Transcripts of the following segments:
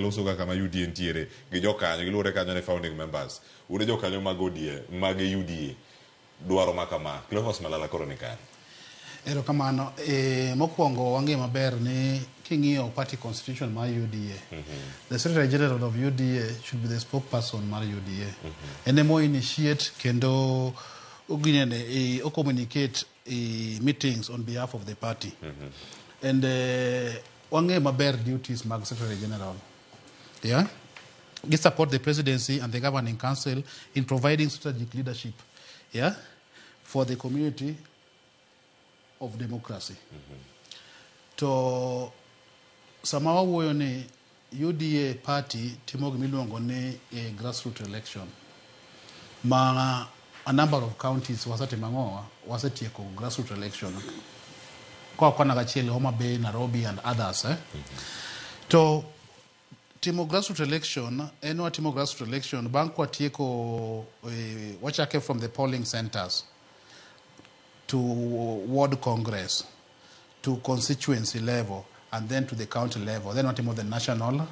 loso kama UDA ntiere gi jokanyo giluore kanyo ne founding members une jokanyo mag UDA mag UDA dwaro makama Cleophas Malala koro ni kare. Erokamano mokwongo wang'e maber ni king'iyo party constitution mar UDA the Secretary General of UDA should be the spokesperson mar UDA ene mo initiate kendo oginene communicate meetings on behalf of the party and wang'e maber duties mag Secretary General. Yeah, they support the presidency and the governing council in providing strategic leadership, yeah, for the community of democracy. To samawa wuoyo ni UDA party timo gimiluongo ni a grassroots election. Ma a number of counties wasetieko grassroots election. Kwa Kanachiel, Homa Bay, Nairobi and others. To timo grassroots election, timo grassroots election, bank watieko wachake from the polling centers to ward congress, to constituency level, and then to the county level. Then watimo the national,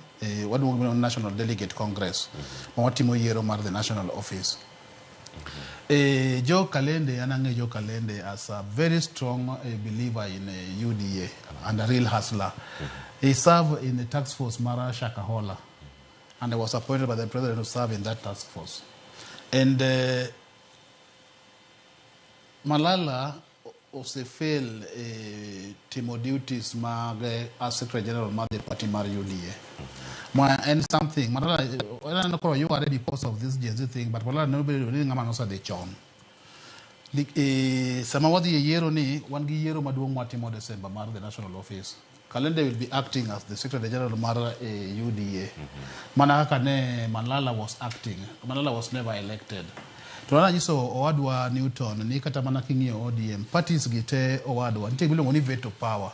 national delegate congress. Watimo yero mar the national office. Joe Kalende, Anange Joe Kalende, as a very strong believer in UDA and a real hustler. He served in the task force Mara Shakahola and was appointed by the president to serve in that task force. And Malala also failed Timo duties as Secretary General of the party Mar UDA. And something, Malala, I don't know you are ready because of this Gen Z thing, but Malala nobody really knows the chon. Samawadi yero ni one yero maduong Matimo December Mar the national office. Kalende will be acting as the Secretary General of Mara UDA. Manakane Malala was acting. Malala was never elected. Tunaona jiso owadwa Newton ni kata mana king'io ODM parties gite owadwa nitie bilo ngoni veto power.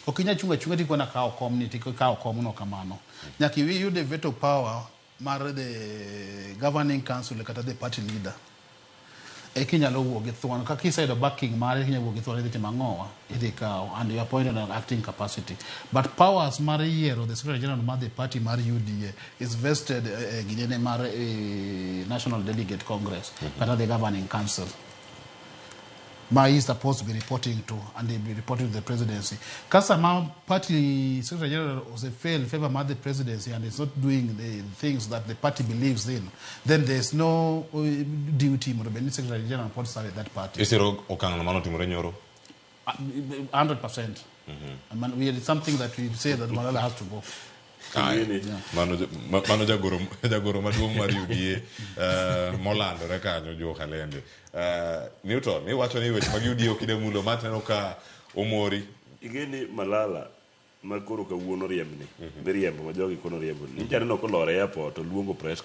Okinya chunga tiko na kao community kao komuno kamano. Nyaki we use the veto power mar the governing council kata the party leader. Ekinya lo wuogi thuon ka kisaido backing mare kinya wuogi thuon idhi mangowa idhi kao and you are appointed on acting capacity, but powers mar yiero the Secretary General mar the party mar UDA is vested gidene mar national delegate congress kata the governing council ma is supposed to be reporting to, and they be reporting to the presidency. Kasa ma party Secretary General was a fail favor mar the presidency and is not doing the things that the party believes in, then there's no duty for the Secretary General to serve that party. Is it okang na mano timore nyoro? 100%. It's something that we say that Malala has to go. Mano jagoro maduong mar UDA molando rekanyo jo Kalende. Newton, mi wacho ni weche mag UDA okide mulo mateno ka omori. Igeni Malala makoro kawuono riembni. Biriembo ma jogi kono riembo. Ni janeno ko lore airport luongo press